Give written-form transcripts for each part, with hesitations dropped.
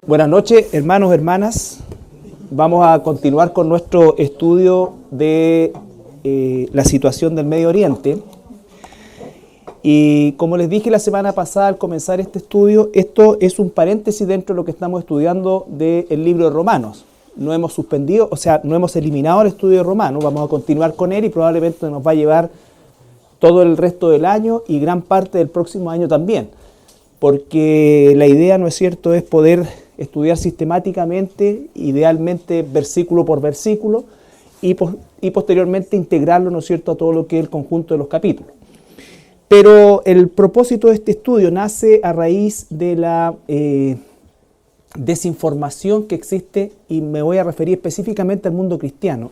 Buenas noches, hermanos, hermanas. Vamos a continuar con nuestro estudio de la situación del Medio Oriente. Y como les dije la semana pasada al comenzar este estudio, esto es un paréntesis dentro de lo que estamos estudiando del libro de Romanos. No hemos suspendido, o sea, no hemos eliminado el estudio de Romanos, vamos a continuar con él y probablemente nos va a llevar todo el resto del año y gran parte del próximo año también. Porque la idea, ¿no es cierto?, es poder estudiar sistemáticamente, idealmente versículo por versículo, y posteriormente integrarlo, ¿no es cierto?, a todo lo que es el conjunto de los capítulos. Pero el propósito de este estudio nace a raíz de la desinformación que existe, y me voy a referir específicamente al mundo cristiano.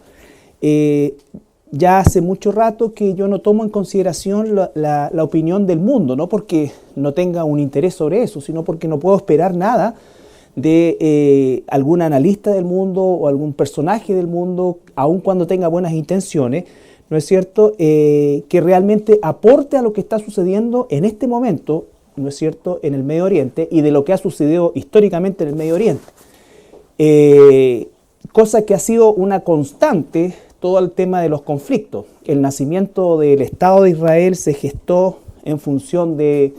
Ya hace mucho rato que yo no tomo en consideración la opinión del mundo, no porque no tenga un interés sobre eso, sino porque no puedo esperar nada de algún analista del mundo o algún personaje del mundo, aun cuando tenga buenas intenciones, ¿no es cierto?, que realmente aporte a lo que está sucediendo en este momento, ¿no es cierto?, en el Medio Oriente y de lo que ha sucedido históricamente en el Medio Oriente. Cosa que ha sido una constante, todo el tema de los conflictos. El nacimiento del Estado de Israel se gestó en función de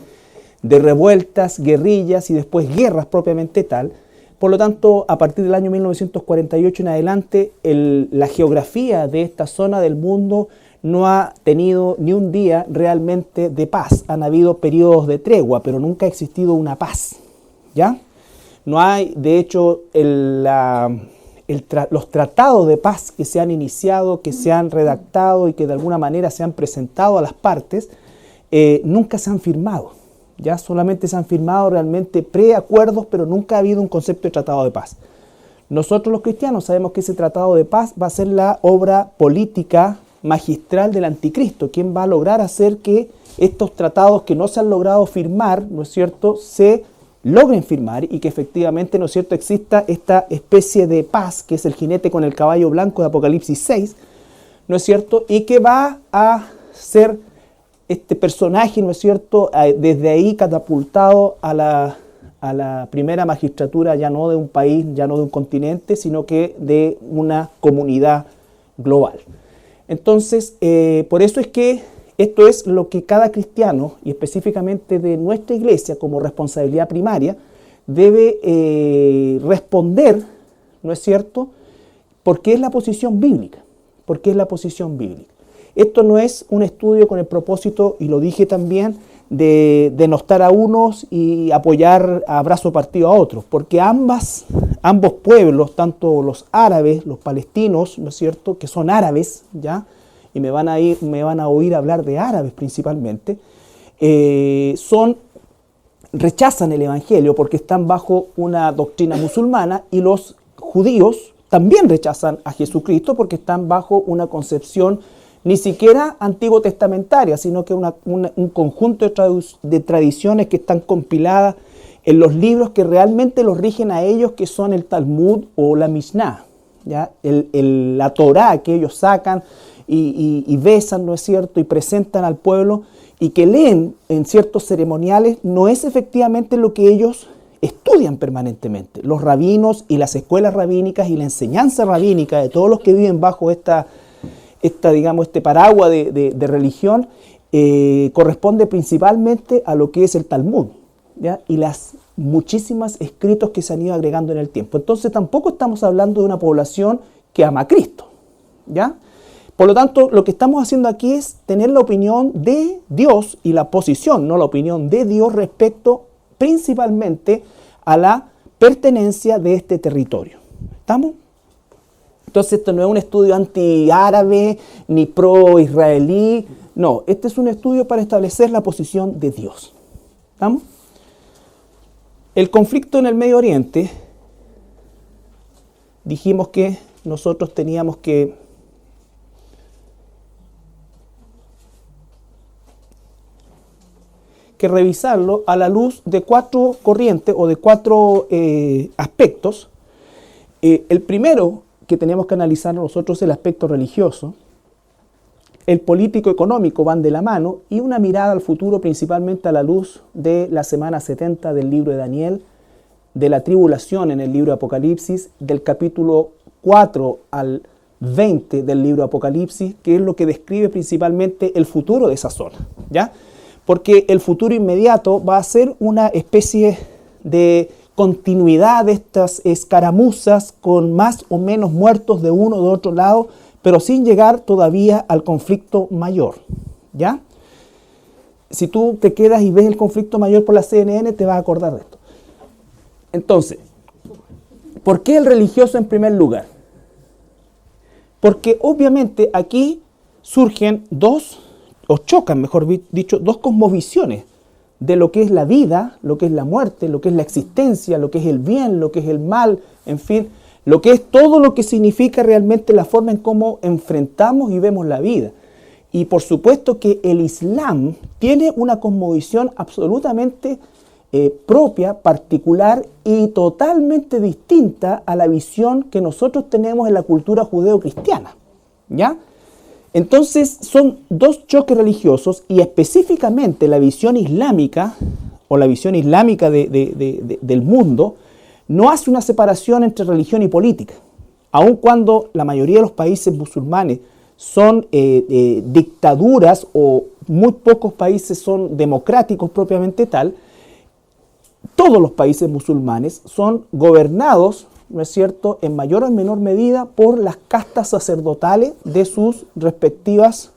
revueltas, guerrillas y después guerras propiamente tal. Por lo tanto, a partir del año 1948 en adelante, la geografía de esta zona del mundo no ha tenido ni un día realmente de paz. Han habido periodos de tregua, pero nunca ha existido una paz, ¿ya? No hay, de hecho, los tratados de paz que se han iniciado, que se han redactado y que de alguna manera se han presentado a las partes, nunca se han firmado. Ya solamente se han firmado realmente preacuerdos, pero nunca ha habido un concepto de tratado de paz. Nosotros los cristianos sabemos que ese tratado de paz va a ser la obra política magistral del anticristo, quien va a lograr hacer que estos tratados que no se han logrado firmar, ¿no es cierto?, se logren firmar y que efectivamente, ¿no es cierto?, exista esta especie de paz que es el jinete con el caballo blanco de Apocalipsis 6, ¿no es cierto?, y que va a ser este personaje, ¿no es cierto?, desde ahí catapultado a la primera magistratura, ya no de un país, ya no de un continente, sino que de una comunidad global. Entonces, por eso es que esto es lo que cada cristiano, y específicamente de nuestra iglesia como responsabilidad primaria, debe responder, ¿no es cierto?, porque es la posición bíblica, porque es la posición bíblica. Esto no es un estudio con el propósito, y lo dije también, de denostar a unos y apoyar a brazo partido a otros, porque ambos pueblos, tanto los árabes, los palestinos, ¿no es cierto?, que son árabes, ¿ya?, y me van a oír hablar de árabes principalmente, rechazan el evangelio porque están bajo una doctrina musulmana, y los judíos también rechazan a Jesucristo porque están bajo una concepción ni siquiera antiguo testamentaria, sino que un conjunto de tradiciones que están compiladas en los libros que realmente los rigen a ellos, que son el Talmud o la Mishnah, ¿ya? La Torá que ellos sacan y besan, ¿no es cierto?, y presentan al pueblo, y que leen en ciertos ceremoniales, no es efectivamente lo que ellos estudian permanentemente. Los rabinos y las escuelas rabínicas y la enseñanza rabínica de todos los que viven bajo este paraguas de religión, corresponde principalmente a lo que es el Talmud, ¿ya?, y las muchísimas escritos que se han ido agregando en el tiempo. Entonces tampoco estamos hablando de una población que ama a Cristo, ¿ya? Por lo tanto, lo que estamos haciendo aquí es tener la opinión de Dios y la posición, no la opinión de Dios respecto principalmente a la pertenencia de este territorio. ¿Estamos? Entonces esto no es un estudio anti-árabe ni pro-israelí, no, este es un estudio para establecer la posición de Dios. ¿Estamos? El conflicto en el Medio Oriente, dijimos que nosotros teníamos que revisarlo a la luz de 4 corrientes o de 4 aspectos. El primero que tenemos que analizar nosotros es el aspecto religioso, el político-económico van de la mano, y una mirada al futuro principalmente a la luz de la semana 70 del libro de Daniel, de la tribulación en el libro de Apocalipsis, del capítulo 4 al 20 del libro de Apocalipsis, que es lo que describe principalmente el futuro de esa zona, ¿ya? Porque el futuro inmediato va a ser una especie de continuidad de estas escaramuzas con más o menos muertos de uno o de otro lado, pero sin llegar todavía al conflicto mayor, ¿ya? Si tú te quedas y ves el conflicto mayor por la CNN, te vas a acordar de esto. Entonces, ¿por qué el religioso en primer lugar? Porque obviamente aquí surgen chocan, mejor dicho, dos cosmovisiones de lo que es la vida, lo que es la muerte, lo que es la existencia, lo que es el bien, lo que es el mal, en fin, lo que es todo lo que significa realmente la forma en cómo enfrentamos y vemos la vida. Y por supuesto que el Islam tiene una cosmovisión absolutamente propia, particular y totalmente distinta a la visión que nosotros tenemos en la cultura judeo-cristiana, ¿ya? Entonces son dos choques religiosos y específicamente la visión islámica o la visión islámica del mundo no hace una separación entre religión y política. Aun cuando la mayoría de los países musulmanes son dictaduras o muy pocos países son democráticos propiamente tal, todos los países musulmanes son gobernados, ¿no es cierto?, en mayor o en menor medida por las castas sacerdotales de sus respectivas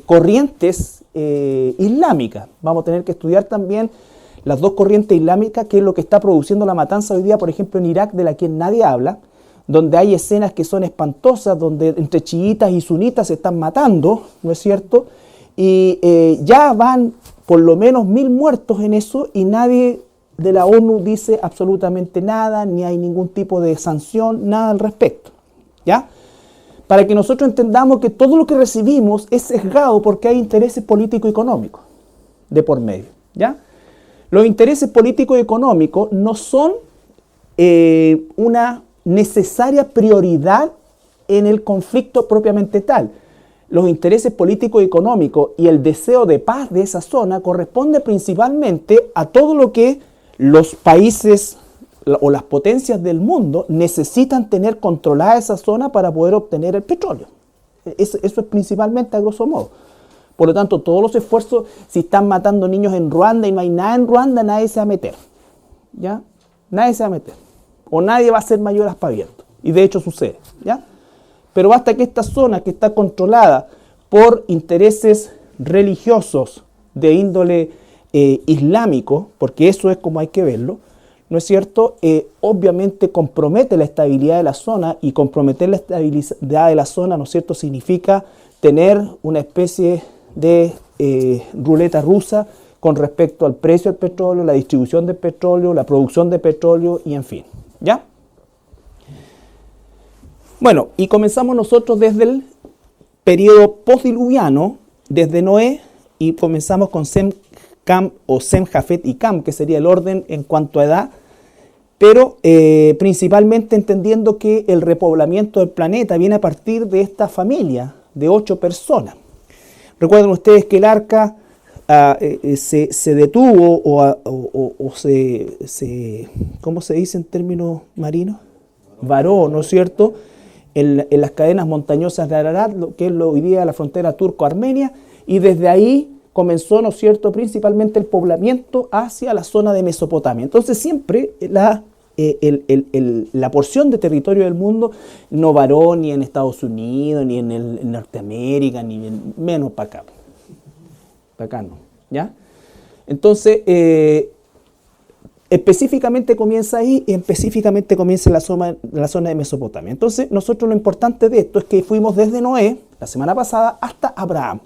corrientes islámicas. Vamos a tener que estudiar también las dos corrientes islámicas, que es lo que está produciendo la matanza hoy día, por ejemplo, en Irak, de la que nadie habla, donde hay escenas que son espantosas, donde entre chiitas y sunitas se están matando, ¿no es cierto?, y ya van por lo menos 1000 muertos en eso y nadie de la ONU dice absolutamente nada, ni hay ningún tipo de sanción, nada al respecto, ¿ya? Para que nosotros entendamos que todo lo que recibimos es sesgado porque hay intereses políticos y económicos de por medio, ¿ya? Los intereses políticos y económicos no son una necesaria prioridad en el conflicto propiamente tal. Los intereses políticos y económicos y el deseo de paz de esa zona corresponde principalmente a todo lo que los países o las potencias del mundo necesitan tener controlada esa zona para poder obtener el petróleo. Eso es principalmente a grosso modo. Por lo tanto, todos los esfuerzos, si están matando niños en Ruanda y no hay nada en Ruanda, nadie se va a meter, ¿ya? Nadie se va a meter. O nadie va a hacer mayor aspaviento. Y de hecho sucede, ¿ya? Pero basta que esta zona que está controlada por intereses religiosos de índole islámico, porque eso es como hay que verlo, ¿no es cierto? Obviamente compromete la estabilidad de la zona, y comprometer la estabilidad de la zona, ¿no es cierto?, significa tener una especie de ruleta rusa con respecto al precio del petróleo, la distribución del petróleo, la producción de petróleo y en fin, ¿ya? Bueno, y comenzamos nosotros desde el periodo postdiluviano, desde Noé, y comenzamos con Sem, Cam o Sem, Jafet y Cam, que sería el orden en cuanto a edad, pero principalmente entendiendo que el repoblamiento del planeta viene a partir de esta familia de 8 personas. Recuerden ustedes que el arca se detuvo o se ¿cómo se dice en términos marinos? Varó, ¿no es cierto?, en las cadenas montañosas de Ararat, que es hoy día la frontera turco-armenia, y desde ahí comenzó, ¿no es cierto?, principalmente el poblamiento hacia la zona de Mesopotamia. Entonces siempre la porción de territorio del mundo no varó ni en Estados Unidos, ni en Norteamérica, ni menos para acá. Para acá no, ¿ya? Entonces, específicamente comienza ahí, y específicamente comienza en la zona de Mesopotamia. Entonces, nosotros lo importante de esto es que fuimos desde Noé, la semana pasada, hasta Abraham.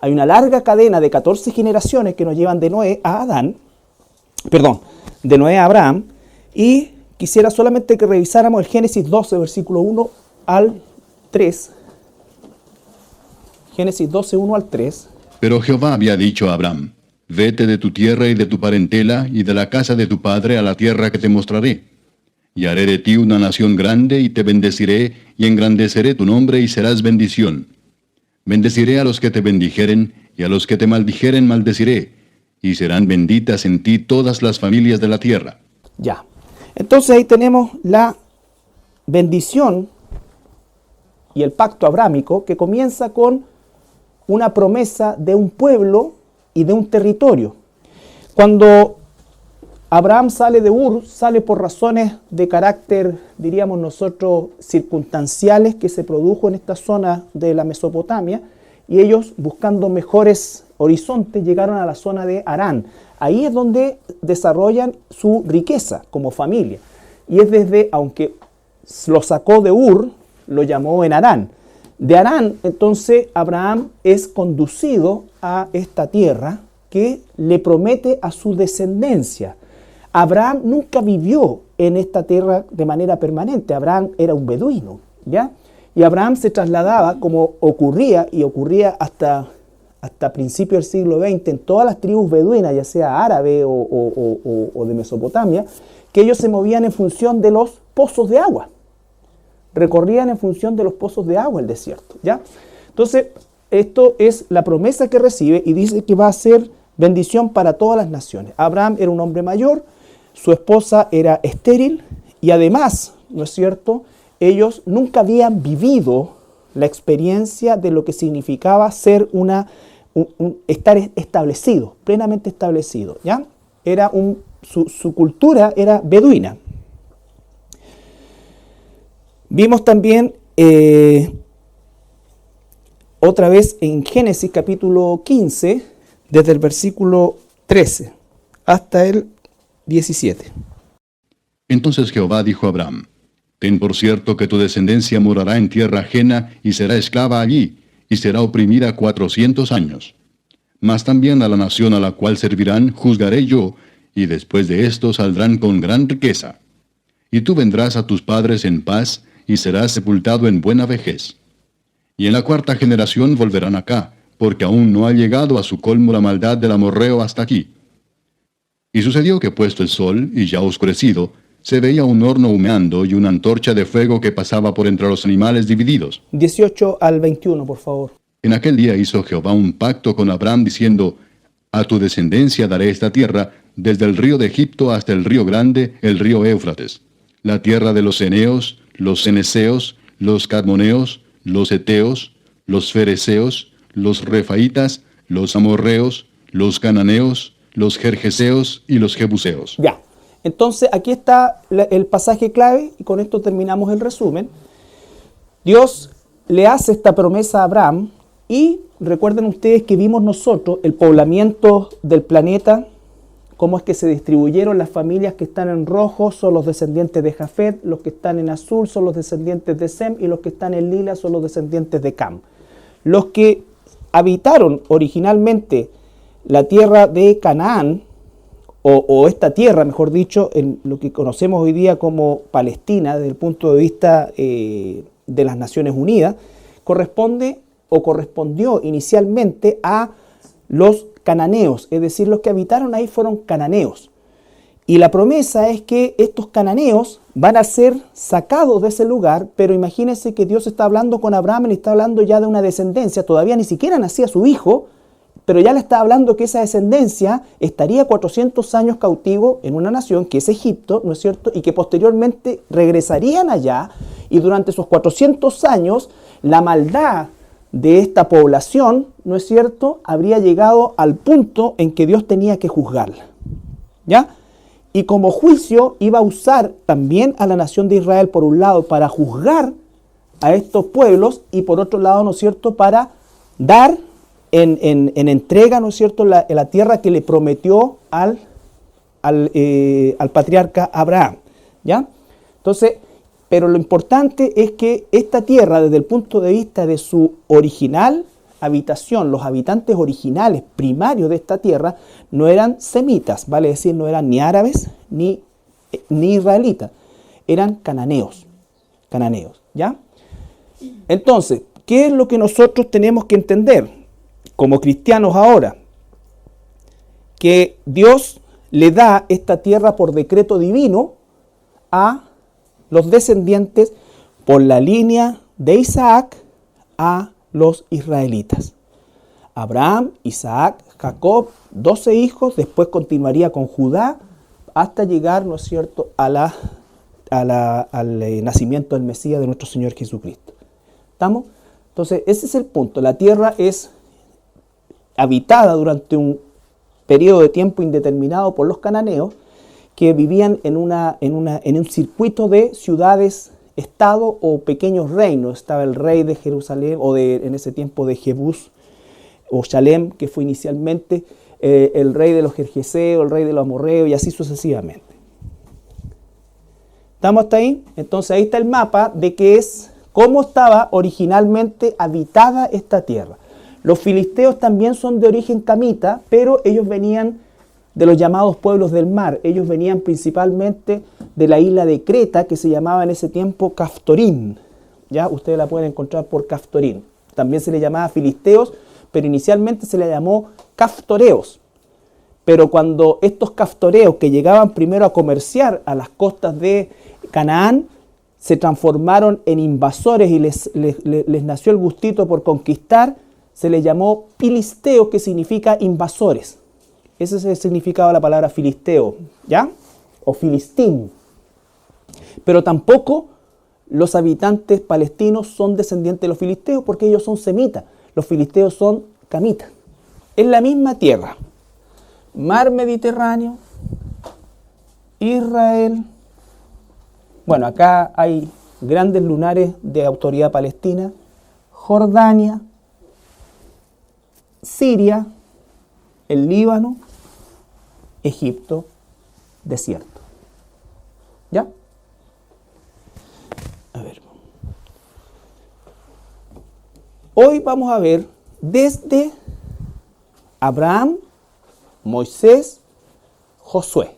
Hay una larga cadena de 14 generaciones que nos llevan de Noé a de Noé a Abraham, y quisiera solamente que revisáramos el Génesis 12, versículo 1 al 3. Génesis 12, 1 al 3. Pero Jehová había dicho a Abraham: vete de tu tierra y de tu parentela y de la casa de tu padre a la tierra que te mostraré. Y haré de ti una nación grande, y te bendeciré, y engrandeceré tu nombre, y serás bendición. Bendeciré a los que te bendijeren, y a los que te maldijeren maldeciré, y serán benditas en ti todas las familias de la tierra. Ya, Entonces ahí tenemos la bendición y el pacto abrámico que comienza con una promesa de un pueblo y de un territorio. Cuando Abraham sale de Ur, sale por razones de carácter, diríamos nosotros, circunstanciales que se produjo en esta zona de la Mesopotamia, y ellos, buscando mejores horizontes, llegaron a la zona de Harán. Ahí es donde desarrollan su riqueza como familia. Y es desde, aunque lo sacó de Ur, lo llamó en Harán. De Harán, entonces, Abraham es conducido a esta tierra que le promete a su descendencia. Abraham nunca vivió en esta tierra de manera permanente. Abraham era un beduino, ¿ya? Y Abraham se trasladaba, como ocurría hasta principios del siglo XX, en todas las tribus beduinas, ya sea árabe o de Mesopotamia, que ellos se movían en función de los pozos de agua. Recorrían en función de los pozos de agua el desierto, ¿ya? Entonces, esto es la promesa que recibe y dice que va a ser bendición para todas las naciones. Abraham era un hombre mayor, su esposa era estéril y además, ¿no es cierto?, ellos nunca habían vivido la experiencia de lo que significaba ser estar establecido, plenamente establecido, ¿ya? Su cultura era beduina. Vimos también otra vez en Génesis capítulo 15, desde el versículo 13 hasta el 17. Entonces Jehová dijo a Abraham: Ten por cierto que tu descendencia morará en tierra ajena y será esclava allí, y será oprimida 400 años. Mas también a la nación a la cual servirán juzgaré yo, y después de esto saldrán con gran riqueza. Y tú vendrás a tus padres en paz, y serás sepultado en buena vejez. Y en la 4ª generación volverán acá, porque aún no ha llegado a su colmo la maldad del amorreo hasta aquí. Y sucedió que puesto el sol, y ya oscurecido, se veía un horno humeando y una antorcha de fuego que pasaba por entre los animales divididos. 18 al 21, por favor. En aquel día hizo Jehová un pacto con Abraham, diciendo: A tu descendencia daré esta tierra, desde el río de Egipto hasta el río grande, el río Éufrates, la tierra de los eneos, los ceneseos, los cadmoneos, los heteos, los fereceos, los refaitas, los amorreos, los cananeos, los gergeseos y los jebuseos. Ya, entonces aquí está el pasaje clave y con esto terminamos el resumen. Dios le hace esta promesa a Abraham y recuerden ustedes que vimos nosotros el poblamiento del planeta, cómo es que se distribuyeron las familias que están en rojo, son los descendientes de Jafet, los que están en azul son los descendientes de Sem y los que están en lila son los descendientes de Cam. Los que habitaron originalmente la tierra de Canaán, o esta tierra, mejor dicho, en lo que conocemos hoy día como Palestina, desde el punto de vista de las Naciones Unidas, correspondió inicialmente a los cananeos, es decir, los que habitaron ahí fueron cananeos. Y la promesa es que estos cananeos van a ser sacados de ese lugar, pero imagínense que Dios está hablando con Abraham, le está hablando ya de una descendencia, todavía ni siquiera nacía su hijo, pero ya le está hablando que esa descendencia estaría 400 años cautivo en una nación que es Egipto, ¿no es cierto? Y que posteriormente regresarían allá y durante esos 400 años la maldad de esta población, ¿no es cierto?, habría llegado al punto en que Dios tenía que juzgarla, ¿ya? Y como juicio iba a usar también a la nación de Israel, por un lado, para juzgar a estos pueblos y por otro lado, ¿no es cierto?, para dar en entrega, ¿no es cierto?, la tierra que le prometió al patriarca Abraham, ¿ya? Entonces, pero lo importante es que esta tierra, desde el punto de vista de su original habitación, los habitantes originales, primarios de esta tierra, no eran semitas, vale decir, no eran ni árabes ni israelitas, eran cananeos, ¿ya? Entonces, ¿qué es lo que nosotros tenemos que entender como cristianos ahora? Que Dios le da esta tierra por decreto divino a los descendientes por la línea de Isaac a los israelitas. Abraham, Isaac, Jacob, 12 hijos, después continuaría con Judá hasta llegar, ¿no es cierto?, al nacimiento del Mesías de nuestro Señor Jesucristo. ¿Estamos? Entonces, ese es el punto. La tierra es habitada durante un periodo de tiempo indeterminado por los cananeos, que vivían en un circuito de ciudades, estado o pequeños reinos. Estaba el rey de Jerusalén, en ese tiempo de Jebús, o Shalem, que fue inicialmente el rey de los Gergeseos, el rey de los amorreos, y así sucesivamente. ¿Estamos hasta ahí? Entonces ahí está el mapa de cómo estaba originalmente habitada esta tierra. Los filisteos también son de origen camita, pero ellos venían de los llamados pueblos del mar. Ellos venían principalmente de la isla de Creta, que se llamaba en ese tiempo Caftorín. Ya ustedes la pueden encontrar por Caftorín. También se le llamaba filisteos, pero inicialmente se le llamó caftoreos. Pero cuando estos caftoreos, que llegaban primero a comerciar a las costas de Canaán, se transformaron en invasores y les nació el gustito por conquistar, se les llamó filisteos, que significa invasores. Ese es el significado de la palabra filisteo, ¿ya? O filistín. Pero tampoco los habitantes palestinos son descendientes de los filisteos, porque ellos son semitas. Los filisteos son camitas. Es la misma tierra. Mar Mediterráneo, Israel. Bueno, acá hay grandes lunares de autoridad palestina. Jordania, Siria, el Líbano, Egipto, desierto. ¿Ya? A ver. Hoy vamos a ver desde Abraham, Moisés, Josué.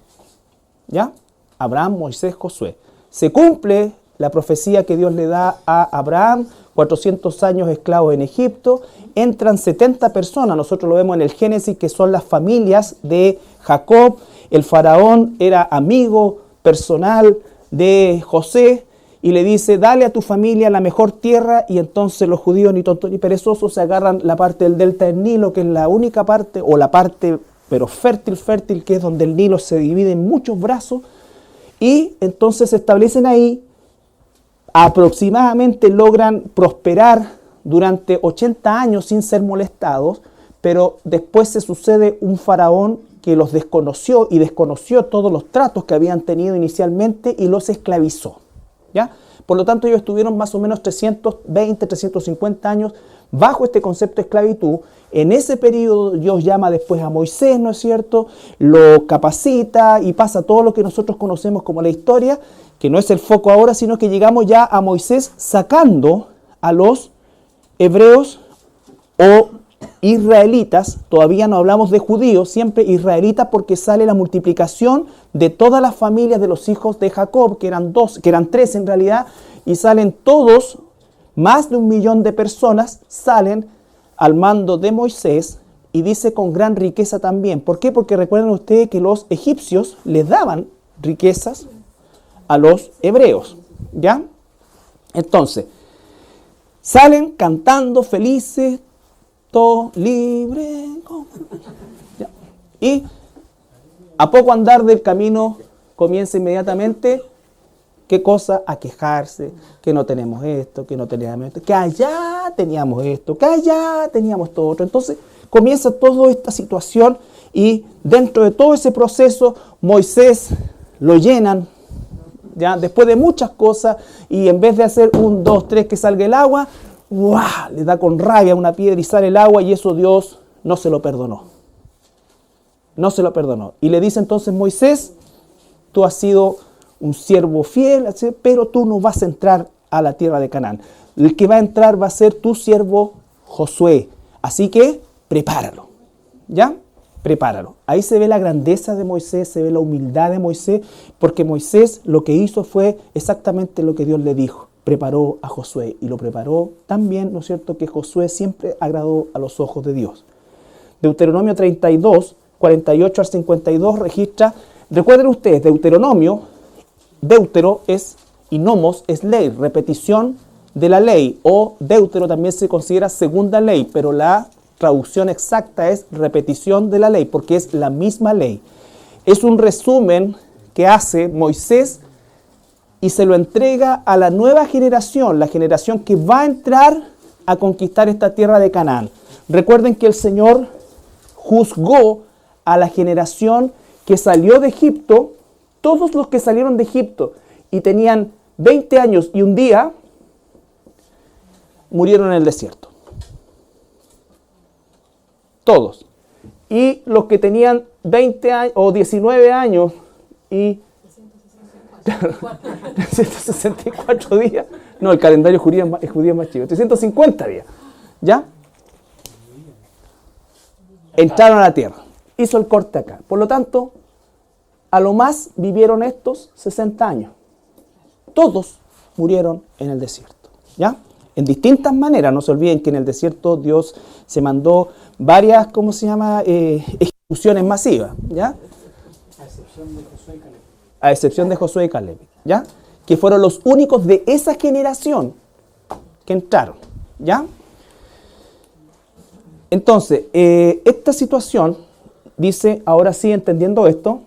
¿Ya? Abraham, Moisés, Josué. Se cumple la profecía que Dios le da a Abraham, 400 años esclavos en Egipto, entran 70 personas, nosotros lo vemos en el Génesis, que son las familias de Jacob. El faraón era amigo personal de José y le dice, dale a tu familia la mejor tierra, y entonces los judíos, ni tontos ni perezosos, se agarran la parte del delta del Nilo, que es la única parte, o la parte, pero fértil, que es donde el Nilo se divide en muchos brazos, y entonces se establecen ahí. Aproximadamente logran prosperar durante 80 años sin ser molestados, pero después se sucede un faraón que los desconoció y desconoció todos los tratos que habían tenido inicialmente y los esclavizó. ¿Ya? Por lo tanto, ellos estuvieron más o menos 320, 350 años bajo este concepto de esclavitud. En ese periodo Dios llama después a Moisés, ¿no es cierto? Lo capacita y pasa todo lo que nosotros conocemos como la historia, que no es el foco ahora, sino que llegamos ya a Moisés sacando a los hebreos o israelitas. Todavía no hablamos de judíos, siempre israelitas, porque sale la multiplicación de todas las familias de los hijos de Jacob, que eran tres en realidad, y salen todos, más de 1 millón de personas, salen al mando de Moisés, y dice con gran riqueza también. ¿Por qué? Porque recuerden ustedes que los egipcios les daban riquezas a los hebreos, ¿ya? Entonces, salen cantando felices, todo libre, ¿ya? Y a poco andar del camino comienza inmediatamente, ¿qué cosa? A quejarse, que no tenemos esto, que no teníamos esto, que allá teníamos esto, que allá teníamos todo otro. Entonces comienza toda esta situación, y dentro de todo ese proceso Moisés lo llenan, ¿ya? Después de muchas cosas, y en vez de hacer 1, 2, 3 que salga el agua, ¡guau!, le da con rabia una piedra y sale el agua, y eso Dios no se lo perdonó. No se lo perdonó. Y le dice entonces Moisés, tú has sido un siervo fiel, pero tú no vas a entrar a la tierra de Canaán. El que va a entrar va a ser tu siervo Josué. Así que prepáralo. ¿Ya? Prepáralo. Ahí se ve la grandeza de Moisés, se ve la humildad de Moisés, porque Moisés lo que hizo fue exactamente lo que Dios le dijo. Preparó a Josué, y lo preparó tan bien, ¿no es cierto?, que Josué siempre agradó a los ojos de Dios. Deuteronomio 32, 48 al 52 registra, recuerden ustedes, Deuteronomio, Deutero es, y nomos es ley, repetición de la ley, o Deutero también se considera segunda ley, pero la traducción exacta es repetición de la ley, porque es la misma ley. es un resumen que hace Moisés y se lo entrega a la nueva generación, la generación que va a entrar a conquistar esta tierra de Canaán. Recuerden que el Señor juzgó a la generación que salió de Egipto, todos los que salieron de Egipto y tenían 20 años y un día, murieron en el desierto. Todos. Y los que tenían 20 años o 19 años y 364 días. No, el calendario judío es más chico. 350 días. ¿Ya? Entraron a la tierra. Hizo el corte acá. Por lo tanto, a lo más vivieron estos 60 años. Todos murieron en el desierto. ¿Ya? En distintas maneras. No se olviden que en el desierto Dios se mandó varias, ejecuciones masivas. ¿Ya? A excepción de Josué y Caleb, ¿ya? Que fueron los únicos de esa generación que entraron, ¿ya? Entonces, esta situación, dice, ahora sí, entendiendo esto,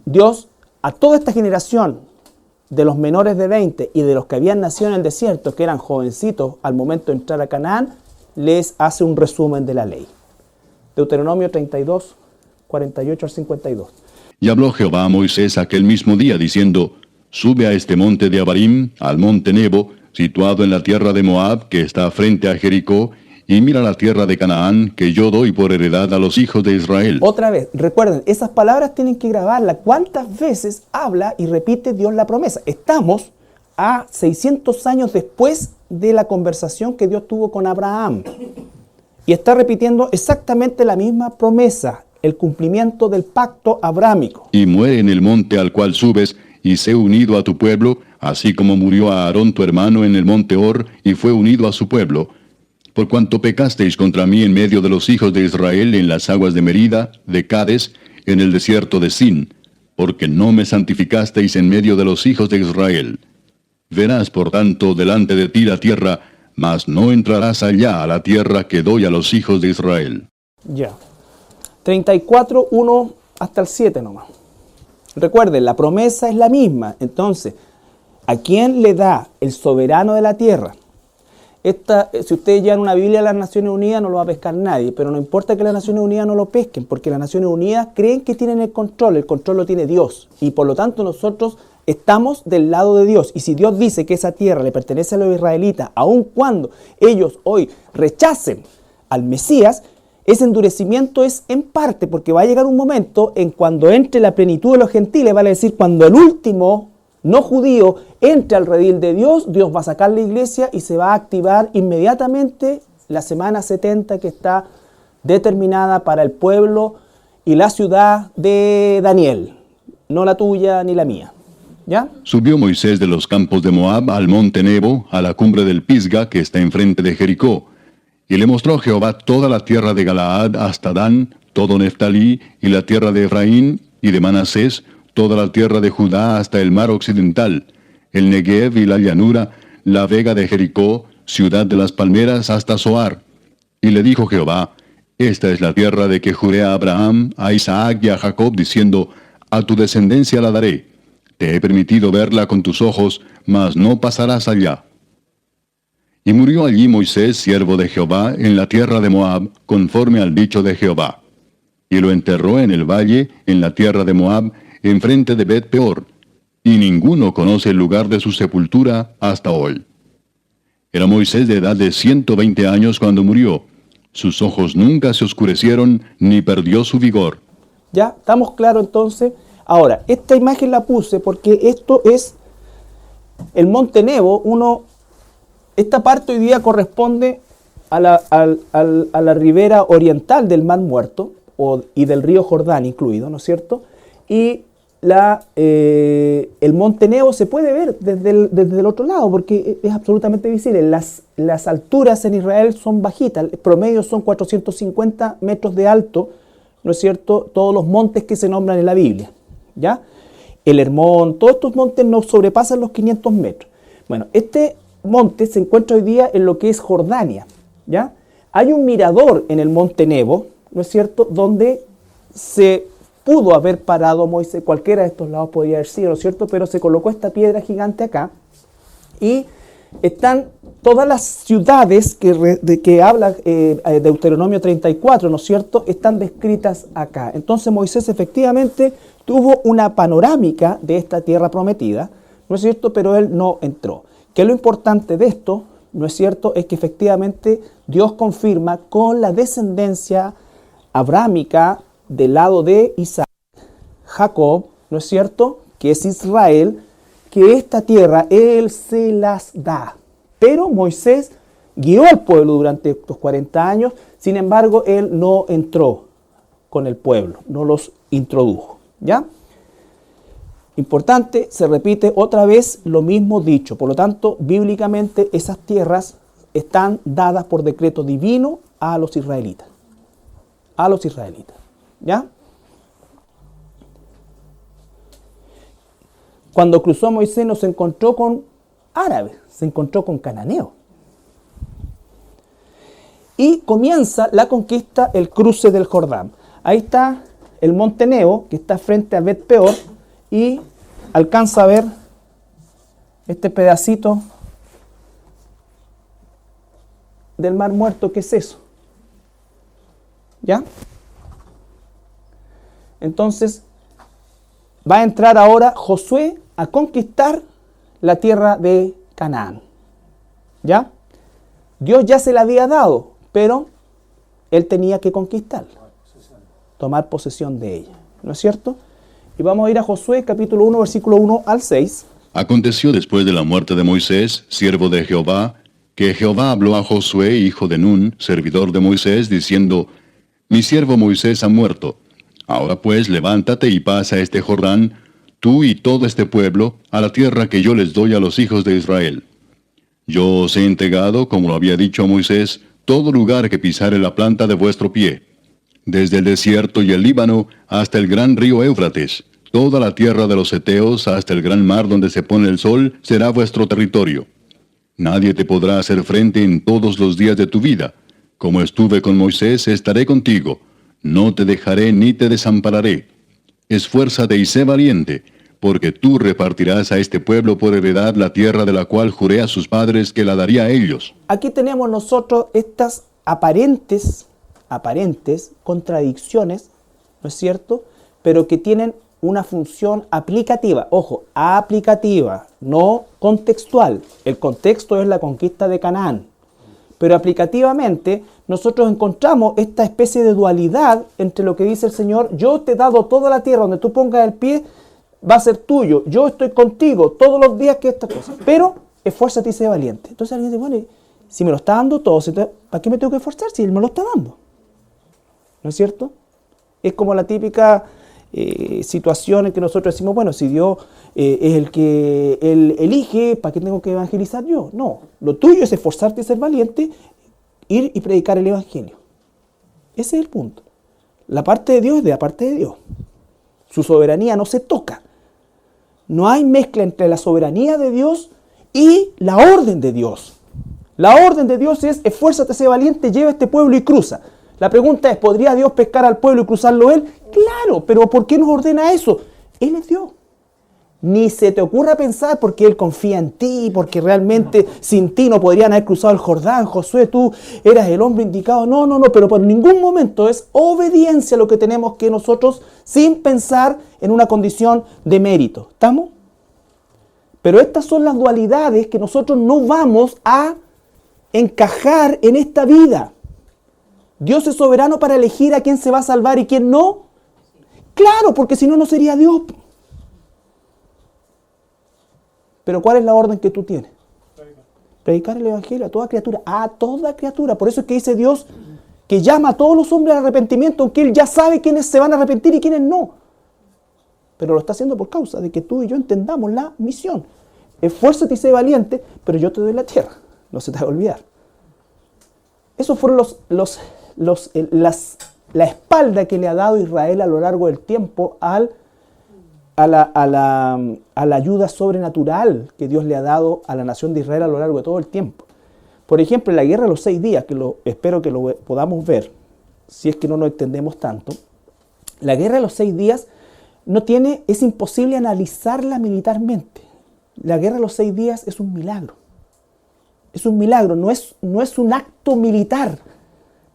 Dios a toda esta generación de los menores de 20 y de los que habían nacido en el desierto, que eran jovencitos al momento de entrar a Canaán, les hace un resumen de la ley. Deuteronomio 32, 48 al 52. Y habló Jehová a Moisés aquel mismo día, diciendo, sube a este monte de Abarim, al monte Nebo, situado en la tierra de Moab, que está frente a Jericó, y mira la tierra de Canaán, que yo doy por heredad a los hijos de Israel. Otra vez, recuerden, esas palabras tienen que grabarlas. ¿Cuántas veces habla y repite Dios la promesa? Estamos a 600 años después de la conversación que Dios tuvo con Abraham. Y está repitiendo exactamente la misma promesa, el cumplimiento del pacto abrámico. Y muere en el monte al cual subes, y sé unido a tu pueblo, así como murió a Aarón tu hermano en el monte Hor, y fue unido a su pueblo. Por cuanto pecasteis contra mí en medio de los hijos de Israel en las aguas de Merida, de Cades, en el desierto de Sin, porque no me santificasteis en medio de los hijos de Israel. Verás, por tanto, delante de ti la tierra, mas no entrarás allá a la tierra que doy a los hijos de Israel. Ya. 34, 1 hasta el 7 nomás. Recuerden, la promesa es la misma. Entonces, ¿a quién le da el soberano de la tierra? Si ustedes llevan una Biblia a las Naciones Unidas, no lo va a pescar nadie, pero no importa que las Naciones Unidas no lo pesquen, porque las Naciones Unidas creen que tienen el control lo tiene Dios, y por lo tanto nosotros estamos del lado de Dios, y si Dios dice que esa tierra le pertenece a los israelitas, aun cuando ellos hoy rechacen al Mesías, ese endurecimiento es en parte porque va a llegar un momento en cuando entre la plenitud de los gentiles, vale decir, cuando el último no judío entre al redil de Dios, Dios va a sacar la iglesia y se va a activar inmediatamente la semana 70 que está determinada para el pueblo y la ciudad de Daniel, no la tuya ni la mía. ¿Ya? Subió Moisés de los campos de Moab al monte Nebo, a la cumbre del Pisga que está enfrente de Jericó. Y le mostró Jehová toda la tierra de Galaad hasta Dan, todo Neftalí, y la tierra de Efraín y de Manasés, toda la tierra de Judá hasta el mar occidental, el Negev y la llanura, la vega de Jericó, ciudad de las palmeras hasta Zoar. Y le dijo Jehová, esta es la tierra de que juré a Abraham, a Isaac y a Jacob, diciendo, a tu descendencia la daré. Te he permitido verla con tus ojos, mas no pasarás allá. Y murió allí Moisés, siervo de Jehová, en la tierra de Moab, conforme al dicho de Jehová. Y lo enterró en el valle, en la tierra de Moab, enfrente de Bet Peor, y ninguno conoce el lugar de su sepultura hasta hoy. Era Moisés de edad de 120 años cuando murió. Sus ojos nunca se oscurecieron, ni perdió su vigor. ¿Ya? ¿Estamos claros entonces? Ahora, esta imagen la puse porque esto es el monte Nebo. Esta parte hoy día corresponde a la ribera oriental del Mar Muerto y del río Jordán incluido, ¿no es cierto? Y el monte Nebo se puede ver desde el otro lado porque es absolutamente visible. Las alturas en Israel son bajitas, el promedio son 450 metros de alto, ¿no es cierto? Todos los montes que se nombran en la Biblia, ¿ya? El Hermón, todos estos montes no sobrepasan los 500 metros. Bueno, este monte se encuentra hoy día en lo que es Jordania, ¿ya? Hay un mirador en el monte Nebo, ¿no es cierto?, donde se pudo haber parado Moisés, cualquiera de estos lados podría haber sido, ¿no es cierto? Pero se colocó esta piedra gigante acá y están todas las ciudades de que habla Deuteronomio 34, ¿no es cierto?, están descritas acá. Entonces Moisés efectivamente tuvo una panorámica de esta tierra prometida, ¿no es cierto?, pero él no entró. ¿Qué es lo importante de esto? ¿No es cierto?, es que efectivamente Dios confirma con la descendencia abrámica del lado de Isaac, Jacob, ¿no es cierto?, que es Israel, que esta tierra Él se las da. Pero Moisés guió al pueblo durante estos 40 años, sin embargo, Él no entró con el pueblo, no los introdujo. ¿Ya? Importante, se repite otra vez lo mismo dicho. Por lo tanto, bíblicamente esas tierras están dadas por decreto divino a los israelitas. A los israelitas. ¿Ya? Cuando cruzó Moisés no se encontró con árabes, se encontró con cananeos. Y comienza la conquista, el cruce del Jordán. Ahí está el monte Nebo, que está frente a Bet Peor, y alcanza a ver este pedacito del Mar Muerto. ¿Qué es eso? ¿Ya? Entonces, va a entrar ahora Josué a conquistar la tierra de Canaán. ¿Ya? Dios ya se la había dado, pero él tenía que conquistarla, tomar posesión de ella. ¿No es cierto? Y vamos a ir a Josué, capítulo 1, versículo 1 al 6. Aconteció después de la muerte de Moisés, siervo de Jehová, que Jehová habló a Josué, hijo de Nun, servidor de Moisés, diciendo: Mi siervo Moisés ha muerto. Ahora pues levántate y pasa este Jordán, tú y todo este pueblo, a la tierra que yo les doy a los hijos de Israel. Yo os he entregado, como lo había dicho a Moisés, todo lugar que pisare la planta de vuestro pie, desde el desierto y el Líbano hasta el gran río Éufrates, toda la tierra de los heteos hasta el gran mar donde se pone el sol, será vuestro territorio. Nadie te podrá hacer frente en todos los días de tu vida. Como estuve con Moisés, estaré contigo. No te dejaré ni te desampararé. Esfuérzate y sé valiente, porque tú repartirás a este pueblo por heredad la tierra de la cual juré a sus padres que la daría a ellos. Aquí tenemos nosotros estas aparentes contradicciones, ¿no es cierto?, pero que tienen una función aplicativa. Ojo, aplicativa, no contextual. El contexto es la conquista de Canaán. Pero aplicativamente nosotros encontramos esta especie de dualidad entre lo que dice el Señor: yo te he dado toda la tierra, donde tú pongas el pie va a ser tuyo, yo estoy contigo todos los días, que esta cosa, pero esfuérzate y sé valiente. Entonces alguien dice: bueno, si me lo está dando todo, ¿para qué me tengo que esforzar si Él me lo está dando? ¿No es cierto? Es como la típica situación en que nosotros decimos: bueno, si Dios es el que Él elige, ¿para qué tengo que evangelizar yo? No, lo tuyo es esforzarte y ser valiente, ir y predicar el evangelio. Ese es el punto. La parte de Dios es de la parte de Dios. Su soberanía no se toca. No hay mezcla entre la soberanía de Dios y la orden de Dios. La orden de Dios es: esfuérzate, sé valiente, lleva a este pueblo y cruza. La pregunta es: ¿podría Dios pescar al pueblo y cruzarlo Él? Claro, pero ¿por qué nos ordena eso? Él es Dios. Ni se te ocurra pensar porque Él confía en ti, porque realmente sin ti no podrían haber cruzado el Jordán. Josué, tú eras el hombre indicado. No, pero por ningún momento es obediencia lo que tenemos que nosotros, sin pensar en una condición de mérito. ¿Estamos? Pero estas son las dualidades que nosotros no vamos a encajar en esta vida. Dios es soberano para elegir a quién se va a salvar y quién no. Claro, porque si no, no sería Dios. Pero ¿cuál es la orden que tú tienes? Predicar el evangelio a toda criatura. A toda criatura. Por eso es que dice Dios que llama a todos los hombres al arrepentimiento, aunque Él ya sabe quiénes se van a arrepentir y quiénes no. Pero lo está haciendo por causa de que tú y yo entendamos la misión. Esfuérzate y sé valiente, pero yo te doy la tierra. No se te va a olvidar. Esos fueron la espalda que le ha dado Israel a lo largo del tiempo a la ayuda sobrenatural que Dios le ha dado a la nación de Israel a lo largo de todo el tiempo. Por ejemplo, en la guerra de los 6 días, que espero que lo podamos ver, si es que no nos extendemos tanto, La guerra de los 6 días es imposible analizarla militarmente. La guerra de los 6 días es un milagro. Es un milagro, no es un acto militar,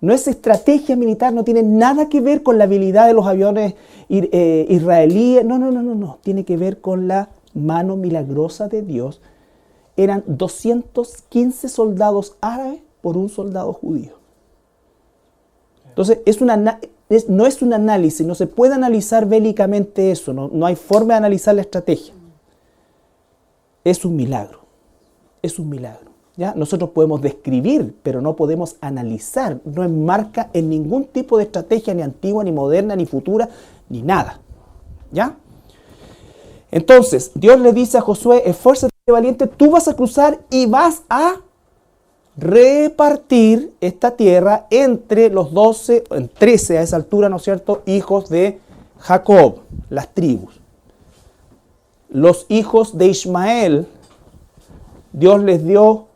no es estrategia militar, no tiene nada que ver con la habilidad de los aviones israelíes, no, tiene que ver con la mano milagrosa de Dios. Eran 215 soldados árabes por un soldado judío. Entonces, no es un análisis, no se puede analizar bélicamente eso, no hay forma de analizar la estrategia. Es un milagro, ¿ya? Nosotros podemos describir, pero no podemos analizar, no enmarca en ningún tipo de estrategia, ni antigua, ni moderna, ni futura, ni nada, ¿ya? Entonces, Dios le dice a Josué, esfuérzate valiente, tú vas a cruzar y vas a repartir esta tierra entre los 13 a esa altura, ¿no es cierto?, hijos de Jacob, las tribus. Los hijos de Ismael, Dios les dio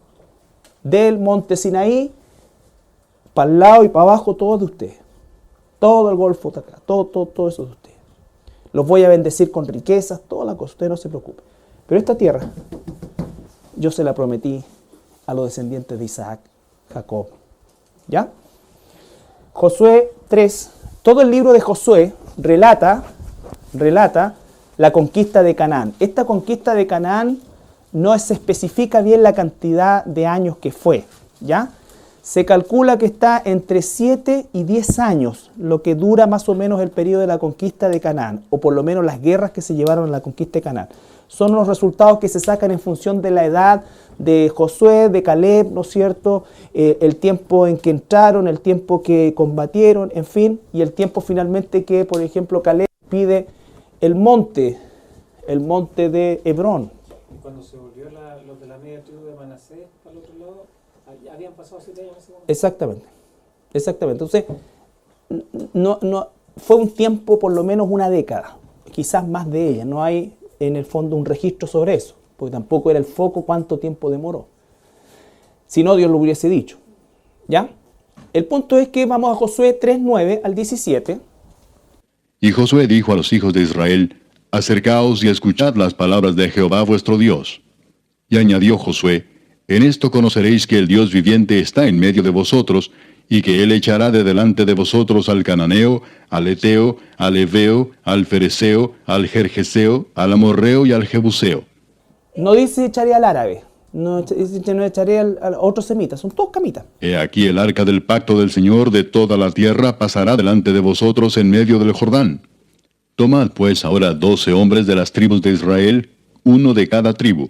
del monte Sinaí para el lado y para abajo, todo de ustedes. Todo el golfo de acá, todo eso de ustedes. Los voy a bendecir con riquezas, toda la cosa, ustedes no se preocupen. Pero esta tierra, yo se la prometí a los descendientes de Isaac, Jacob. ¿Ya? Josué 3, todo el libro de Josué relata la conquista de Canaán. Esta conquista de Canaán no se especifica bien la cantidad de años que fue, ¿ya? Se calcula que está entre 7 y 10 años, lo que dura más o menos el periodo de la conquista de Canaán, o por lo menos las guerras que se llevaron en la conquista de Canaán. Son los resultados que se sacan en función de la edad de Josué, de Caleb, ¿no es cierto? El tiempo en que entraron, el tiempo que combatieron, en fin, y el tiempo finalmente que, por ejemplo, Caleb pide el monte de Hebrón. Y cuando se volvió los de la media tribu de Manasés para el otro lado, habían pasado 7 años en ese momento. Exactamente. Entonces, no fue un tiempo, por lo menos una década, quizás más de ella. No hay en el fondo un registro sobre eso, porque tampoco era el foco cuánto tiempo demoró. Si no, Dios lo hubiese dicho. ¿Ya? El punto es que vamos a Josué 3:9 al 17. Y Josué dijo a los hijos de Israel, acercaos y escuchad las palabras de Jehová vuestro Dios. Y añadió Josué, en esto conoceréis que el Dios viviente está en medio de vosotros, y que él echará de delante de vosotros al cananeo, al eteo, al heveo, al fereceo, al gergeseo, al amorreo y al jebuseo. No dice echaré al árabe, no echaré a otros semitas, son todos camitas. He aquí el arca del pacto del Señor de toda la tierra pasará delante de vosotros en medio del Jordán. Tomad pues ahora 12 hombres de las tribus de Israel, uno de cada tribu.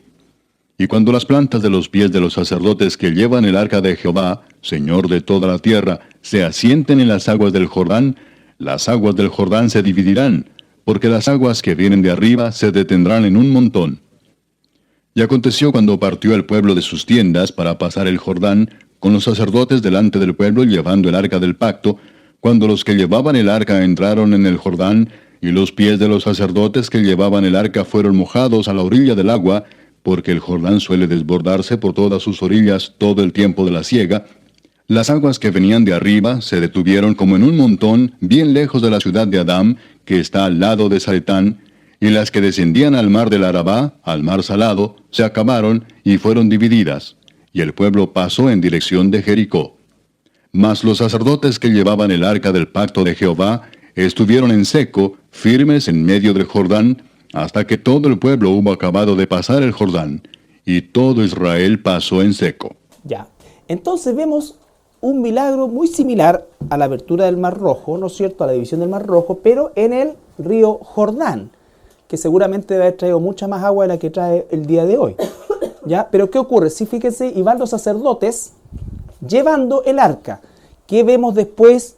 Y cuando las plantas de los pies de los sacerdotes que llevan el arca de Jehová, Señor de toda la tierra, se asienten en las aguas del Jordán, las aguas del Jordán se dividirán, porque las aguas que vienen de arriba se detendrán en un montón. Y aconteció cuando partió el pueblo de sus tiendas para pasar el Jordán, con los sacerdotes delante del pueblo llevando el arca del pacto, cuando los que llevaban el arca entraron en el Jordán, y los pies de los sacerdotes que llevaban el arca fueron mojados a la orilla del agua, porque el Jordán suele desbordarse por todas sus orillas todo el tiempo de la siega, las aguas que venían de arriba se detuvieron como en un montón bien lejos de la ciudad de Adam, que está al lado de Zaretán, y las que descendían al mar del Arabá, al mar salado, se acabaron y fueron divididas, y el pueblo pasó en dirección de Jericó. Mas los sacerdotes que llevaban el arca del pacto de Jehová estuvieron en seco, firmes en medio del Jordán, hasta que todo el pueblo hubo acabado de pasar el Jordán, y todo Israel pasó en seco. Ya, entonces vemos un milagro muy similar a la abertura del Mar Rojo, ¿no es cierto?, a la división del Mar Rojo, pero en el río Jordán, que seguramente debe haber traído mucha más agua de la que trae el día de hoy. ¿Ya? Pero ¿qué ocurre? Sí, fíjense, y van los sacerdotes llevando el arca. ¿Qué vemos después?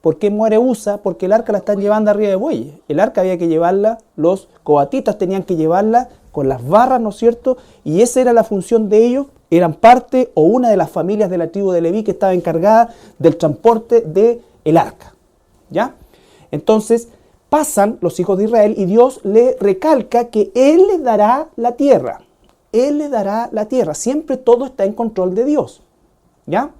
¿Por qué muere Usa? Porque el arca la están llevando arriba de bueyes. El arca había que llevarla, los coatitas tenían que llevarla con las barras, ¿no es cierto? Y esa era la función de ellos. Eran parte o una de las familias de la tribu de Leví que estaba encargada del transporte del arca. ¿Ya? Entonces pasan los hijos de Israel y Dios le recalca que Él les dará la tierra. Él le dará la tierra. Siempre todo está en control de Dios. ¿Ya?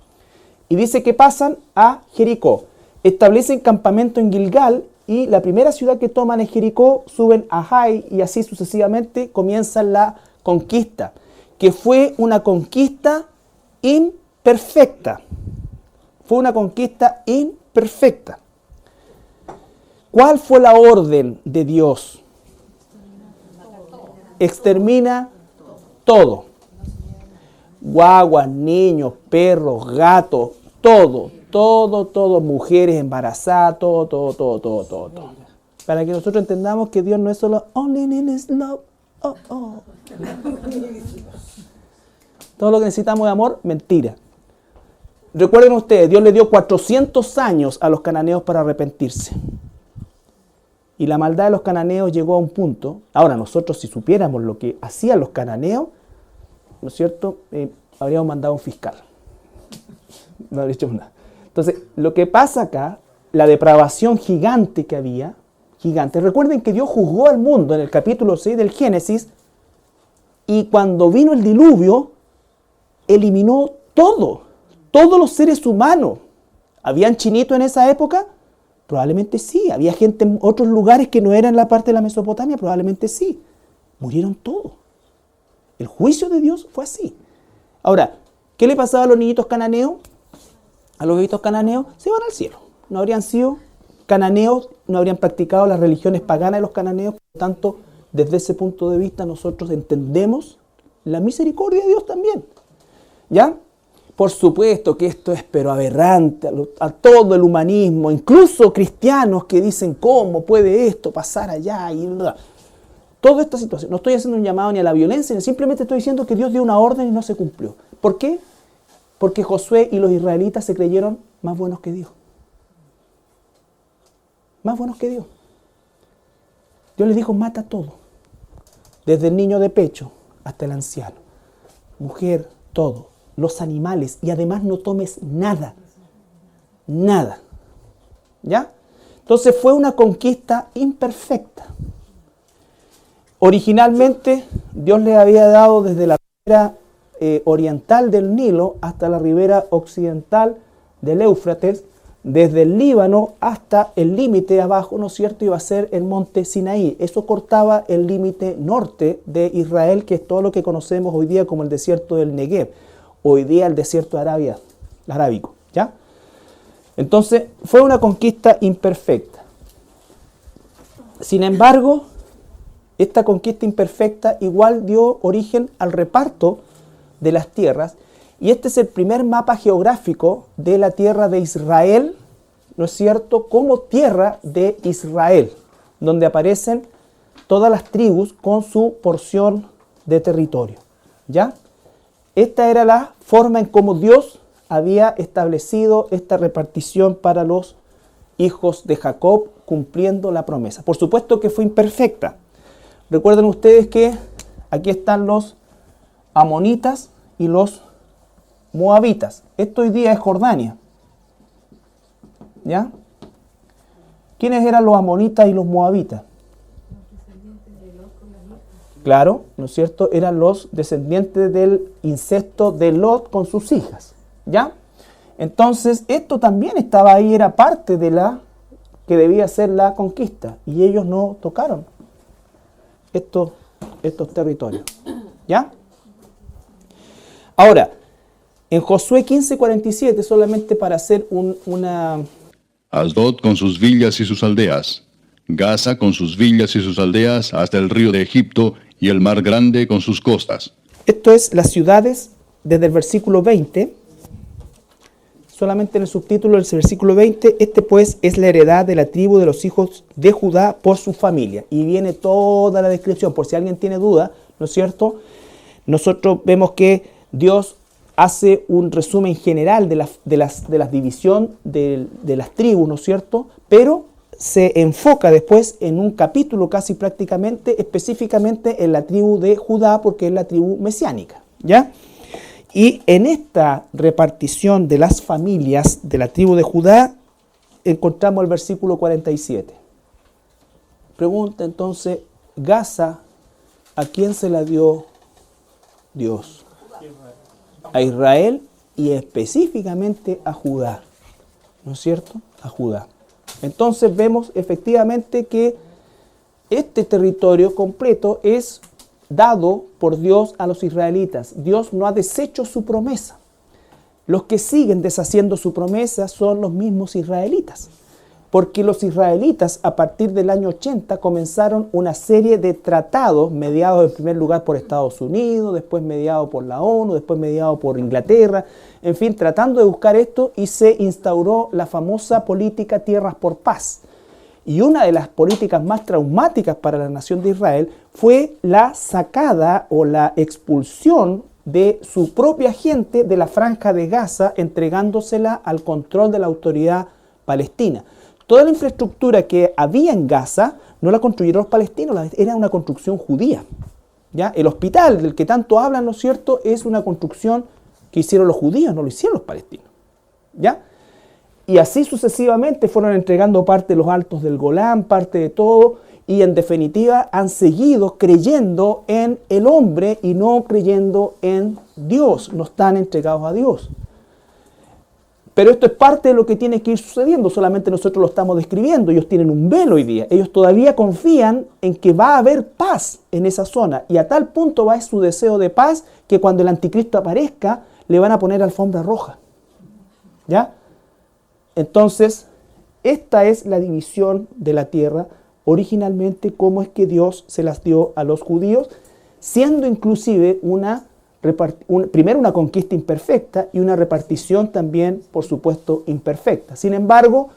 Y dice que pasan a Jericó. Establecen campamento en Gilgal y la primera ciudad que toman es Jericó, suben a Jai y así sucesivamente comienza la conquista, que fue una conquista imperfecta. Fue una conquista imperfecta. ¿Cuál fue la orden de Dios? Extermina todo. Guaguas, niños, perros, gatos, todo, mujeres embarazadas, todo. Para que nosotros entendamos que Dios no es solo only in his love. Todo lo que necesitamos de amor, mentira. Recuerden ustedes, Dios le dio 400 años a los cananeos para arrepentirse. Y la maldad de los cananeos llegó a un punto. Ahora, nosotros si supiéramos lo que hacían los cananeos, ¿no es cierto? Habríamos mandado un fiscal. No habría hecho nada. Entonces, lo que pasa acá, la depravación gigante que había, gigante. Recuerden que Dios juzgó al mundo en el capítulo 6 del Génesis, y cuando vino el diluvio, eliminó todos los seres humanos. ¿Habían chinitos en esa época? Probablemente sí. ¿Había gente en otros lugares que no eran la parte de la Mesopotamia? Probablemente sí. Murieron todos. El juicio de Dios fue así. Ahora, ¿qué le pasaba a los niñitos cananeos? A los bebitos cananeos se iban al cielo. No habrían sido cananeos, no habrían practicado las religiones paganas de los cananeos. Por lo tanto, desde ese punto de vista nosotros entendemos la misericordia de Dios también. ¿Ya? Por supuesto que esto es pero aberrante a todo el humanismo, incluso cristianos que dicen cómo puede esto pasar allá y bla. Toda esta situación. No estoy haciendo un llamado ni a la violencia, simplemente estoy diciendo que Dios dio una orden y no se cumplió. ¿Por qué? Porque Josué y los israelitas se creyeron más buenos que Dios. Más buenos que Dios. Dios les dijo, mata todo. Desde el niño de pecho hasta el anciano. Mujer, todo. Los animales. Y además no tomes nada. Nada. ¿Ya? Entonces fue una conquista imperfecta. Originalmente Dios les había dado desde la ribera oriental del Nilo hasta la ribera occidental del Éufrates, desde el Líbano hasta el límite abajo, ¿no es cierto? Iba a ser el monte Sinaí. Eso cortaba el límite norte de Israel, que es todo lo que conocemos hoy día como el desierto del Negev, hoy día el desierto de Arabia, arábico, ¿ya? Entonces fue una conquista imperfecta. Sin embargo, esta conquista imperfecta igual dio origen al reparto de las tierras, y este es el primer mapa geográfico de la tierra de Israel, ¿no es cierto?, como tierra de Israel, donde aparecen todas las tribus con su porción de territorio, ¿ya? Esta era la forma en cómo Dios había establecido esta repartición para los hijos de Jacob, cumpliendo la promesa. Por supuesto que fue imperfecta. Recuerden ustedes que aquí están los amonitas y los moabitas. Esto hoy día es Jordania. ¿Ya? ¿Quiénes eran los amonitas y los moabitas? Claro, ¿no es cierto? Eran los descendientes del incesto de Lot con sus hijas. ¿Ya? Entonces, esto también estaba ahí, era parte de la que debía ser la conquista. Y ellos no tocaron estos territorios. ¿Ya? Ahora, en Josué 15:47, solamente para hacer una... Asdod con sus villas y sus aldeas, Gaza con sus villas y sus aldeas, hasta el río de Egipto y el mar grande con sus costas. Esto es las ciudades desde el versículo 20, solamente en el subtítulo del versículo 20, este pues es la heredad de la tribu de los hijos de Judá por su familia. Y viene toda la descripción, por si alguien tiene duda, ¿no es cierto? Nosotros vemos que Dios hace un resumen general de la división de las tribus, ¿no es cierto? Pero se enfoca después en un capítulo casi prácticamente, específicamente en la tribu de Judá, porque es la tribu mesiánica, ¿ya? Y en esta repartición de las familias de la tribu de Judá, encontramos el versículo 47. Pregunta entonces, Gaza, ¿a quién se la dio Dios? A Israel y específicamente a Judá, ¿no es cierto? A Judá. Entonces vemos efectivamente que este territorio completo es dado por Dios a los israelitas. Dios no ha deshecho su promesa. Los que siguen deshaciendo su promesa son los mismos israelitas. Porque los israelitas a partir del año 80 comenzaron una serie de tratados mediados en primer lugar por Estados Unidos, después mediados por la ONU, después mediados por Inglaterra, en fin, tratando de buscar esto, y se instauró la famosa política Tierras por Paz. Y una de las políticas más traumáticas para la nación de Israel fue la sacada o la expulsión de su propia gente de la Franja de Gaza, entregándosela al control de la autoridad palestina. Toda la infraestructura que había en Gaza no la construyeron los palestinos, era una construcción judía. ¿Ya? El hospital del que tanto hablan, ¿no es cierto?, es una construcción que hicieron los judíos, no lo hicieron los palestinos. ¿Ya? Y así sucesivamente fueron entregando parte de los altos del Golán, parte de todo, y en definitiva han seguido creyendo en el hombre y no creyendo en Dios, no están entregados a Dios. Pero esto es parte de lo que tiene que ir sucediendo, solamente nosotros lo estamos describiendo. Ellos tienen un velo hoy día, ellos todavía confían en que va a haber paz en esa zona, y a tal punto va su deseo de paz que cuando el anticristo aparezca le van a poner alfombra roja. ¿Ya? Entonces, esta es la división de la tierra originalmente, cómo es que Dios se las dio a los judíos, siendo inclusive primero una conquista imperfecta y una repartición también, por supuesto, imperfecta. Sin embargo,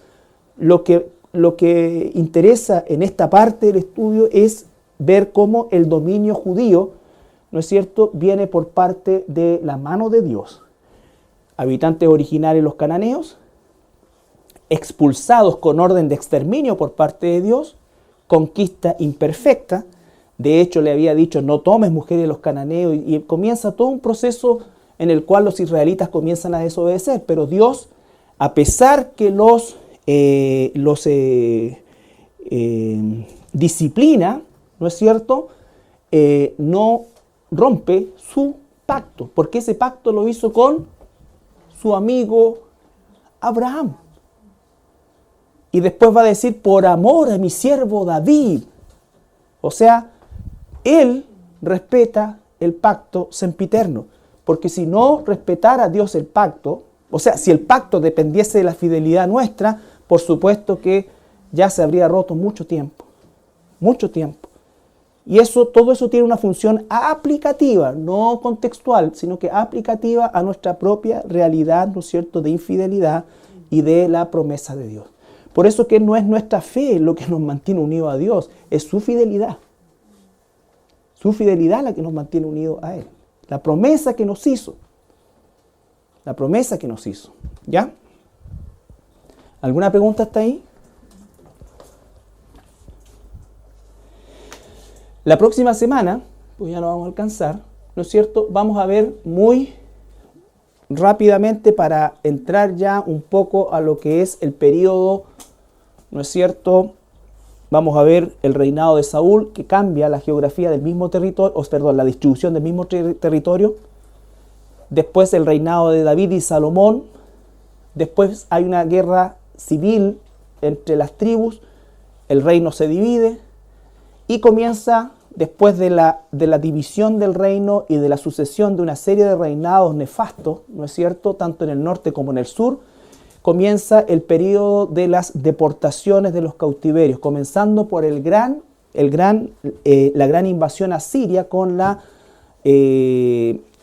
lo que interesa en esta parte del estudio es ver cómo el dominio judío, ¿no es cierto?, viene por parte de la mano de Dios. Habitantes originarios los cananeos, expulsados con orden de exterminio por parte de Dios, conquista imperfecta. De hecho, le había dicho, no tomes mujeres de los cananeos, y comienza todo un proceso en el cual los israelitas comienzan a desobedecer. Pero Dios, a pesar que los disciplina, ¿no es cierto?, no rompe su pacto, porque ese pacto lo hizo con su amigo Abraham. Y después va a decir, por amor a mi siervo David. O sea, él respeta el pacto sempiterno. Porque si no respetara Dios el pacto, o sea, si el pacto dependiese de la fidelidad nuestra, por supuesto que ya se habría roto mucho tiempo. Mucho tiempo. Y todo eso tiene una función aplicativa, no contextual, sino que aplicativa a nuestra propia realidad, ¿no es cierto?, de infidelidad y de la promesa de Dios. Por eso que no es nuestra fe lo que nos mantiene unidos a Dios, es su fidelidad. Su fidelidad la que nos mantiene unidos a Él. La promesa que nos hizo. La promesa que nos hizo. ¿Ya? ¿Alguna pregunta hasta ahí? La próxima semana, pues ya no vamos a alcanzar, ¿no es cierto?, vamos a ver muy rápidamente, para entrar ya un poco a lo que es el periodo, ¿no es cierto? Vamos a ver el reinado de Saúl, que cambia la geografía del mismo territorio, la distribución del mismo territorio. Después el reinado de David y Salomón. Después hay una guerra civil entre las tribus. El reino se divide. Y comienza, después de la división del reino y de la sucesión de una serie de reinados nefastos, ¿no es cierto?, tanto en el norte como en el sur, comienza el periodo de las deportaciones de los cautiverios, comenzando por la gran invasión asiria con la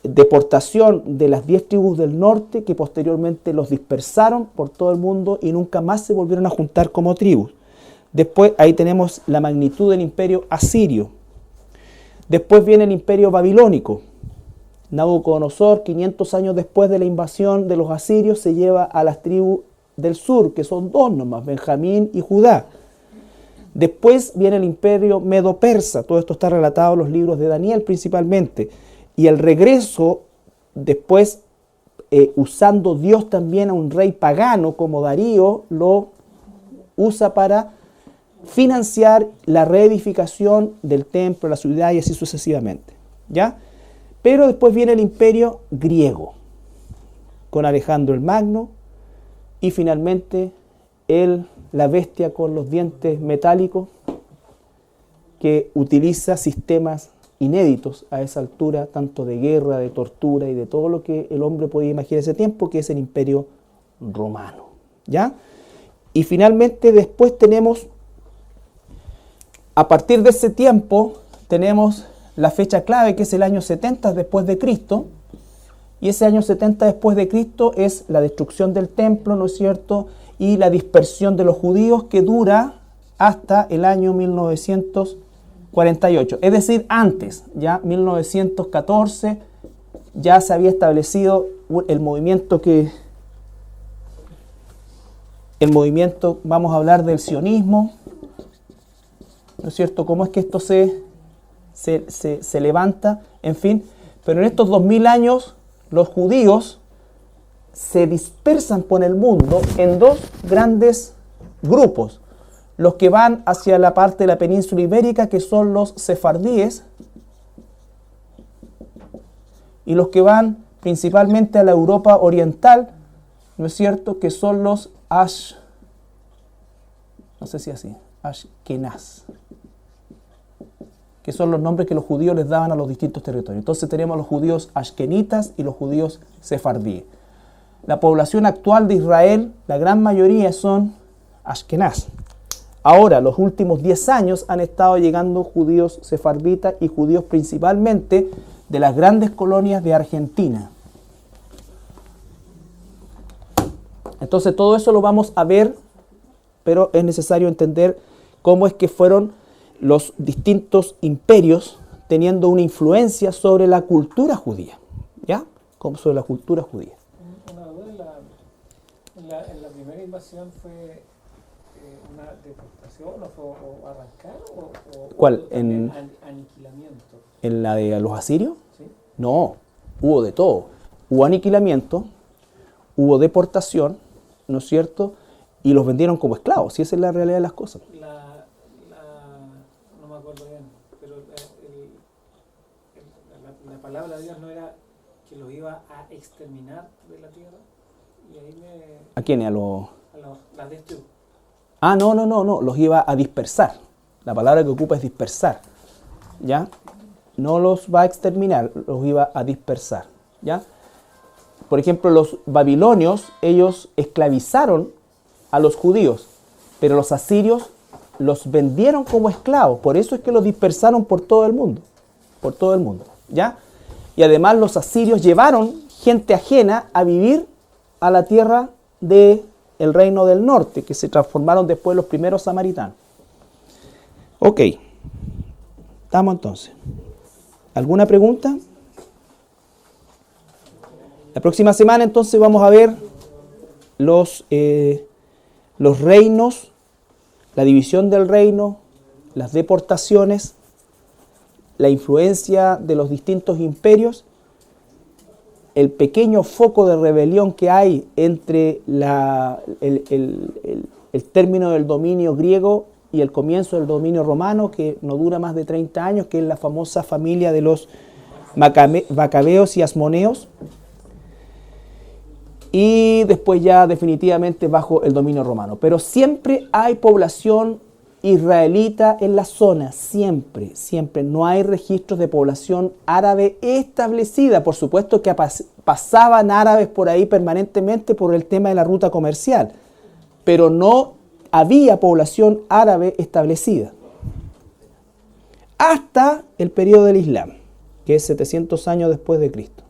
deportación de las 10 tribus del norte, que posteriormente los dispersaron por todo el mundo y nunca más se volvieron a juntar como tribus. Después ahí tenemos la magnitud del imperio asirio. Después viene el imperio babilónico. Nabucodonosor, 500 años después de la invasión de los asirios, se lleva a las tribus del sur, que son dos nomás, Benjamín y Judá. Después viene el imperio medo-persa. Todo esto está relatado en los libros de Daniel principalmente. Y el regreso, después, usando Dios también a un rey pagano como Darío, lo usa para financiar la reedificación del templo, la ciudad y así sucesivamente. ¿Ya? Pero después viene el imperio griego, con Alejandro el Magno, y finalmente el la bestia con los dientes metálicos, que utiliza sistemas inéditos a esa altura, tanto de guerra, de tortura y de todo lo que el hombre podía imaginar ese tiempo, que es el Imperio Romano. ¿Ya? Y finalmente después tenemos, a partir de ese tiempo, tenemos la fecha clave, que es el año 70 después de Cristo, y ese año 70 después de Cristo es la destrucción del templo, ¿no es cierto?, y la dispersión de los judíos, que dura hasta el año 1948, es decir, antes, ya 1914, ya se había establecido el movimiento vamos a hablar del sionismo, ¿no es cierto?, cómo es que esto se levanta, en fin, pero en estos 2000 años los judíos se dispersan por el mundo en dos grandes grupos: los que van hacia la parte de la península ibérica, que son los sefardíes, y los que van principalmente a la Europa oriental, ¿no es cierto?, que son los Ashkenaz, que son los nombres que los judíos les daban a los distintos territorios. Entonces tenemos los judíos ashkenitas y los judíos sefardíes. La población actual de Israel, la gran mayoría son ashkenaz. Ahora, los últimos 10 años han estado llegando judíos sefarditas y judíos principalmente de las grandes colonias de Argentina. Entonces todo eso lo vamos a ver, pero es necesario entender cómo es que fueron los distintos imperios teniendo una influencia sobre la cultura judía. ¿Ya? Como sobre la cultura judía. Una duda, en la primera invasión fue una deportación o arrancar o ¿Cuál? Aniquilamiento. ¿En la de los asirios? ¿Sí? No, hubo de todo. Hubo aniquilamiento, hubo deportación, ¿no es cierto? Y los vendieron como esclavos, y esa es la realidad de las cosas. No me acuerdo bien, pero la palabra de Dios no era que los iba a exterminar de la tierra. Y ahí ¿A quiénes? las destruyó. No, los iba a dispersar. La palabra que ocupa es dispersar, ¿ya? No los va a exterminar, los iba a dispersar, ¿ya? Por ejemplo, los babilonios, ellos esclavizaron a los judíos, pero los asirios los vendieron como esclavos, por eso es que los dispersaron por todo el mundo, ¿ya? Y además los asirios llevaron gente ajena a vivir a la tierra del reino del norte, que se transformaron después los primeros samaritanos. Ok, estamos entonces. ¿Alguna pregunta? La próxima semana entonces vamos a ver los reinos, la división del reino, las deportaciones, la influencia de los distintos imperios, el pequeño foco de rebelión que hay entre el término del dominio griego y el comienzo del dominio romano, que no dura más de 30 años, que es la famosa familia de los macabeos y asmoneos, y después ya definitivamente bajo el dominio romano. Pero siempre hay población israelita en la zona, siempre. No hay registros de población árabe establecida. Por supuesto que pasaban árabes por ahí permanentemente por el tema de la ruta comercial, pero no había población árabe establecida. Hasta el periodo del Islam, que es 700 años después de Cristo.